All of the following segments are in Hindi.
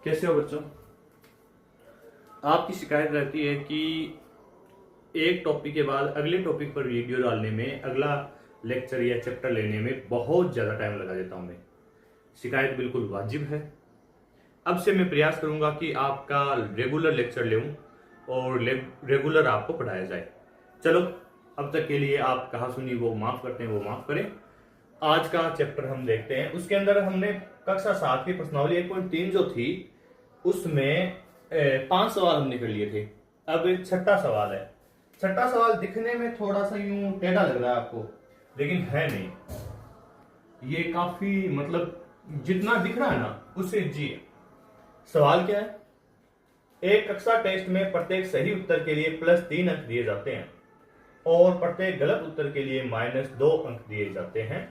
कैसे हो बच्चों। आपकी शिकायत रहती है कि एक टॉपिक के बाद अगले टॉपिक पर वीडियो डालने में, अगला लेक्चर या चैप्टर लेने में बहुत ज़्यादा टाइम लगा देता हूं मैं। शिकायत बिल्कुल वाजिब है। अब से मैं प्रयास करूंगा कि आपका रेगुलर लेक्चर लूं और रेगुलर आपको पढ़ाया जाए। चलो, अब तक के लिए आप कहा सुनी वो माफ़ करते हैं, वो माफ़ करें। आज का चैप्टर हम देखते हैं। उसके अंदर हमने कक्षा 7 की प्रश्नावली 1.3 जो थी उसमें 5 सवाल हमने कर लिए थे। अब छठा सवाल है। छठा सवाल दिखने में थोड़ा सा यूं टेढ़ा लग रहा है आपको, लेकिन है नहीं। ये काफी मतलब जितना दिख रहा है ना उससे जी। सवाल क्या है? एक कक्षा टेस्ट में प्रत्येक सही उत्तर के लिए +3 अंक दिए जाते हैं और प्रत्येक गलत उत्तर के लिए -2 अंक दिए जाते हैं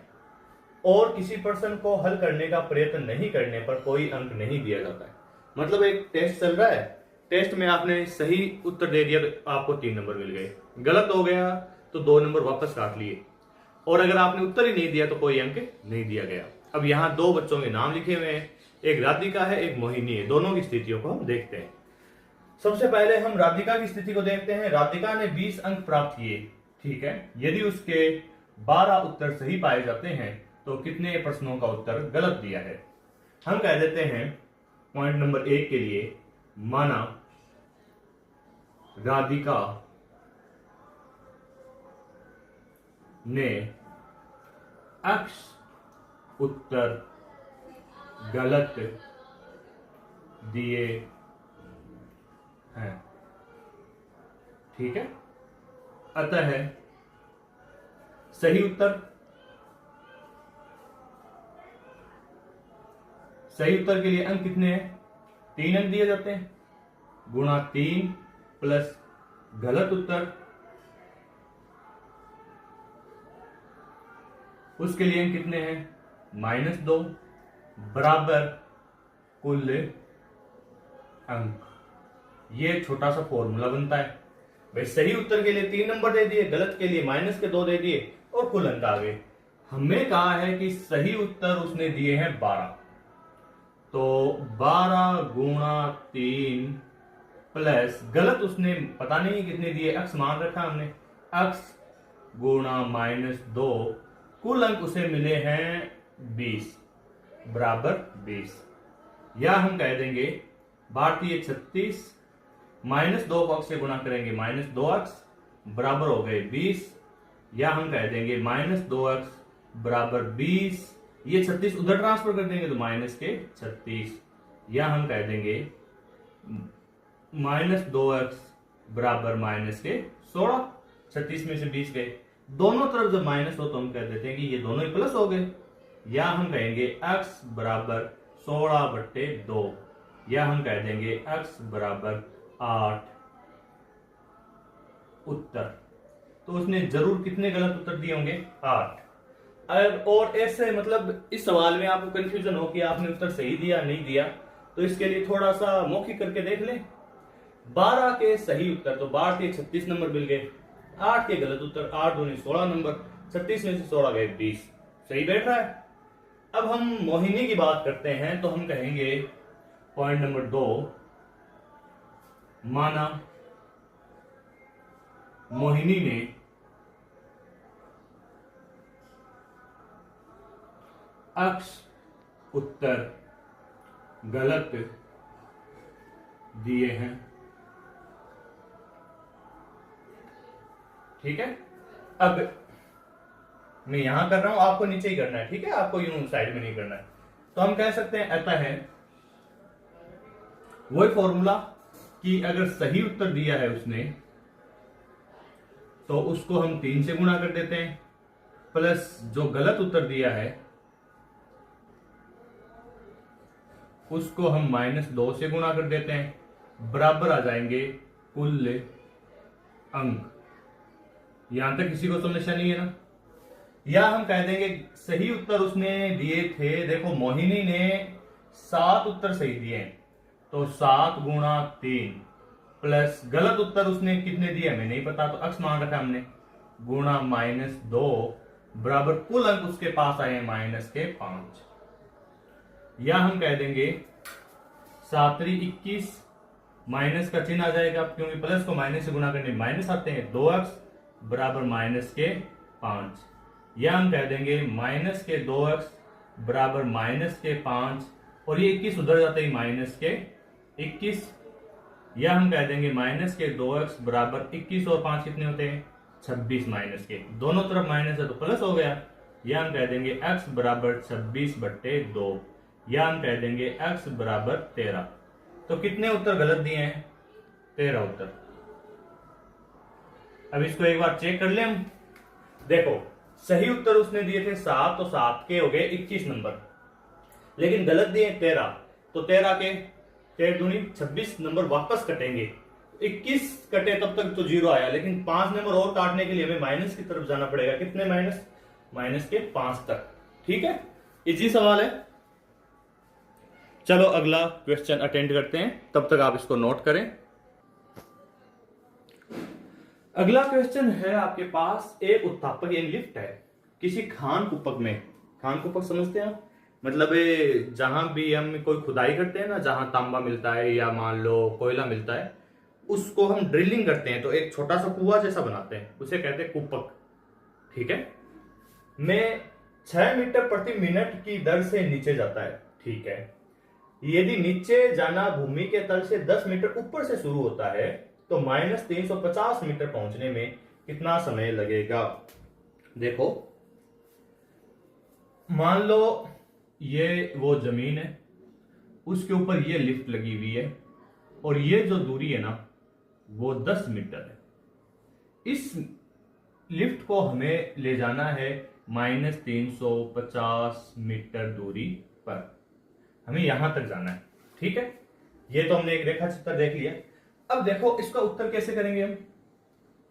और किसी प्रश्न को हल करने का प्रयत्न नहीं करने पर कोई अंक नहीं दिया जाता है। मतलब एक टेस्ट चल रहा है, टेस्ट में आपने सही उत्तर दे दिया तो आपको 3 नंबर मिल गए, गलत हो गया तो 2 नंबर वापस काट लिए, और अगर आपने उत्तर ही नहीं दिया तो कोई अंक नहीं दिया गया। अब यहाँ 2 बच्चों के नाम लिखे हुए हैं, एक राधिका है, एक मोहिनी है। दोनों की स्थितियों को हम देखते हैं। सबसे पहले हम राधिका की स्थिति को देखते हैं। राधिका ने 20 अंक प्राप्त किए, ठीक है। यदि उसके 12 उत्तर सही पाए जाते हैं तो कितने प्रश्नों का उत्तर गलत दिया है? हम कह देते हैं पॉइंट नंबर 1 के लिए, माना राधिका ने X उत्तर गलत दिए हैं, ठीक है। अतः सही उत्तर के लिए अंक कितने हैं? 3 अंक दिए जाते हैं, गुणा 3 प्लस गलत उत्तर, उसके लिए अंक कितने हैं? -2 बराबर कुल अंक। ये छोटा सा फॉर्मूला बनता है भाई। सही उत्तर के लिए 3 नंबर दे दिए, गलत के लिए -2 दे दिए और कुल अंक आ गए। हमें कहा है कि सही उत्तर उसने दिए हैं 12, तो 12 गुणा 3 प्लस गलत उसने पता नहीं कितने दिए, x मान रखा हमने, x गुणा -2, कुल अंक उसे मिले हैं 20 बराबर 20। या हम कह देंगे भारतीय 36 -2 को x से गुणा करेंगे -2x बराबर हो गए 20। या हम कह देंगे -2x बराबर 20, ये 36 उधर ट्रांसफर कर देंगे तो -36। या हम कह देंगे -2x बराबर -16। 36 में से 20 गए, दोनों तरफ जब माइनस हो तो हम कह देते हैं कि ये दोनों ही प्लस हो गए। या हम कहेंगे x बराबर 16/2, या हम कह देंगे x बराबर 8 उत्तर। तो उसने जरूर कितने गलत उत्तर दिए होंगे? 8। और ऐसे मतलब इस सवाल में आपको कंफ्यूजन हो कि आपने उत्तर सही दिया नहीं दिया, तो इसके लिए थोड़ा सा मौखिक करके देख लें। 12 के सही उत्तर तो 12 के 36 नंबर मिल गए, 8 के गलत उत्तर 8 दूनी 16 नंबर, 36 में से 16 गए 20। सही बैठ रहा है। अब हम मोहिनी की बात करते हैं तो हम कहेंगे पॉइंट नंबर 2, माना मोहिनी ने x उत्तर गलत दिए हैं, ठीक है। अब मैं यहां कर रहा हूं, आपको नीचे ही करना है, ठीक है, आपको यूं साइड में नहीं करना है। तो हम कह सकते हैं अतः है वही फॉर्मूला कि अगर सही उत्तर दिया है उसने तो उसको हम 3 से गुणा कर देते हैं, प्लस जो गलत उत्तर दिया है उसको हम -2 से गुणा कर देते हैं, बराबर आ जाएंगे कुल अंक। यहां तक किसी को समस्या नहीं है ना? या हम कह देंगे सही उत्तर उसने दिए थे, देखो मोहिनी ने 7 उत्तर सही दिए हैं, तो 7 गुणा 3 प्लस गलत उत्तर उसने कितने दिए हमें नहीं पता, तो x मान रखा हमने, गुणा -2 बराबर कुल अंक उसके पास आए हैं -5। या हम कह देंगे 7 21, माइनस का चिन्ह आ जाएगा क्योंकि प्लस को माइनस से गुना करने माइनस आते हैं। 2x बराबर माइनस के 5, या हम कह देंगे माइनस के 2x बराबर माइनस के 5, और ये 21 उधर जाते ही माइनस के 21, या हम कह देंगे माइनस के 2x बराबर 21 और 5 कितने होते हैं 26 माइनस के, दोनों तरफ माइनस है तो प्लस हो गया, या हम कह देंगे x बराबर 26/2, या हम कह देंगे x बराबर 13। तो कितने उत्तर गलत दिए हैं 13 उत्तर। अब इसको एक बार चेक कर ले हम। देखो सही उत्तर उसने दिए थे 7, तो 7 के हो गए 21 नंबर, लेकिन गलत दिए 13, तो 13 के 13 दूनी 26 नंबर वापस कटेंगे। 21 कटे तब तक तो 0 आया, लेकिन 5 नंबर और काटने के लिए हमें माइनस की तरफ जाना पड़ेगा। कितने माइनस? माइनस के 5 तक। ठीक है, इजी सवाल है। चलो अगला क्वेश्चन अटेंड करते हैं, तब तक आप इसको नोट करें। अगला क्वेश्चन है आपके पास, एक उत्थापक लिफ्ट है किसी खान कुपक में। खान कुपक समझते हैं आप? मतलब जहां भी हम कोई खुदाई करते हैं ना, जहां तांबा मिलता है या मान लो कोयला मिलता है, उसको हम ड्रिलिंग करते हैं तो एक छोटा सा कुआं जैसा बनाते हैं, उसे कहते हैं कुपक। ठीक है, में 6 मीटर प्रति मिनट की दर से नीचे जाता है। ठीक है, यदि नीचे जाना भूमि के तल से 10 मीटर ऊपर से शुरू होता है तो माइनस 350 मीटर पहुंचने में कितना समय लगेगा? देखो मान लो ये वो जमीन है, उसके ऊपर ये लिफ्ट लगी हुई है, और ये जो दूरी है ना वो 10 मीटर है। इस लिफ्ट को हमें ले जाना है माइनस 350 मीटर दूरी पर, हमें यहां तक जाना है। ठीक है, ये तो हमने एक रेखा चित्र देख लिया। अब देखो इसका उत्तर कैसे करेंगे हम।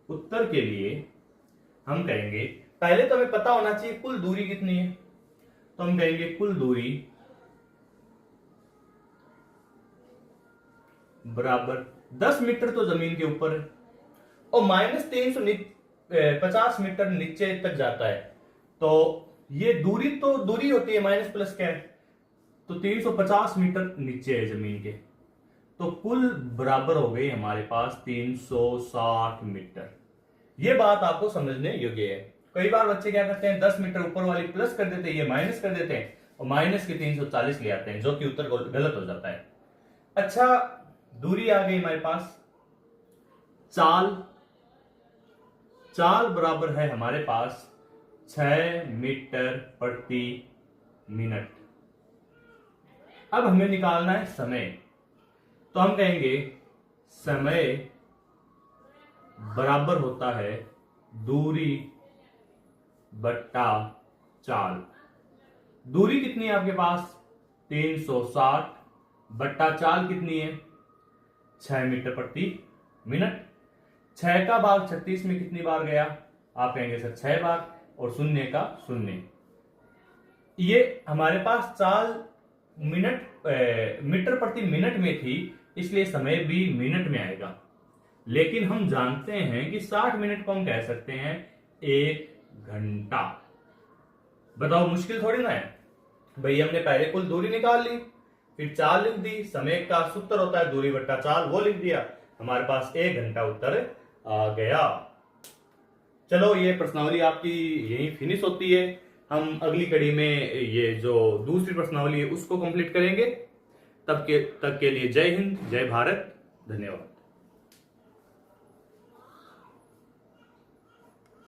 उत्तर के लिए हम कहेंगे, पहले तो हमें पता होना चाहिए कुल दूरी कितनी है, तो हम कहेंगे कुल दूरी बराबर 10 मीटर तो जमीन के ऊपर है, और माइनस 350 मीटर नीचे तक जाता है, तो ये दूरी तो दूरी होती है, माइनस प्लस क्या है, तो 350 मीटर नीचे है जमीन के, तो कुल बराबर हो गई हमारे पास 360 मीटर। ये बात आपको समझने योग्य है। कई बार बच्चे क्या करते हैं, 10 मीटर ऊपर वाली प्लस कर देते हैं, ये माइनस कर देते हैं, और माइनस के 340 ले आते हैं, जो कि उत्तर गलत हो जाता है। अच्छा, दूरी आ गई हमारे पास। चाल बराबर है हमारे पास 6 मीटर प्रति मिनट। अब हमें निकालना है समय, तो हम कहेंगे समय बराबर होता है दूरी बट्टा चाल। दूरी कितनी है आपके पास 360, बट्टा चाल कितनी है 6 मीटर प्रति मिनट। 6 का भाग 36 में कितनी बार गया, आप कहेंगे सर 6 बार, और शून्य का शून्य। ये हमारे पास चाल मीटर प्रति मिनट में थी, इसलिए समय भी मिनट में आएगा, लेकिन हम जानते हैं कि 60 मिनट को हम कह सकते हैं 1 घंटा। बताओ मुश्किल थोड़ी ना है भाई, हमने पहले कुल दूरी निकाल ली, फिर चाल लिख दी, समय का सूत्र होता है दूरी बट्टा चाल, वो लिख दिया, हमारे पास 1 घंटा उत्तर आ गया। चलो ये प्रश्नावली आपकी यही फिनिश होती है। हम अगली कड़ी में ये जो दूसरी प्रश्नावली है उसको कंप्लीट करेंगे। तब तक के लिए जय हिंद, जय भारत, धन्यवाद।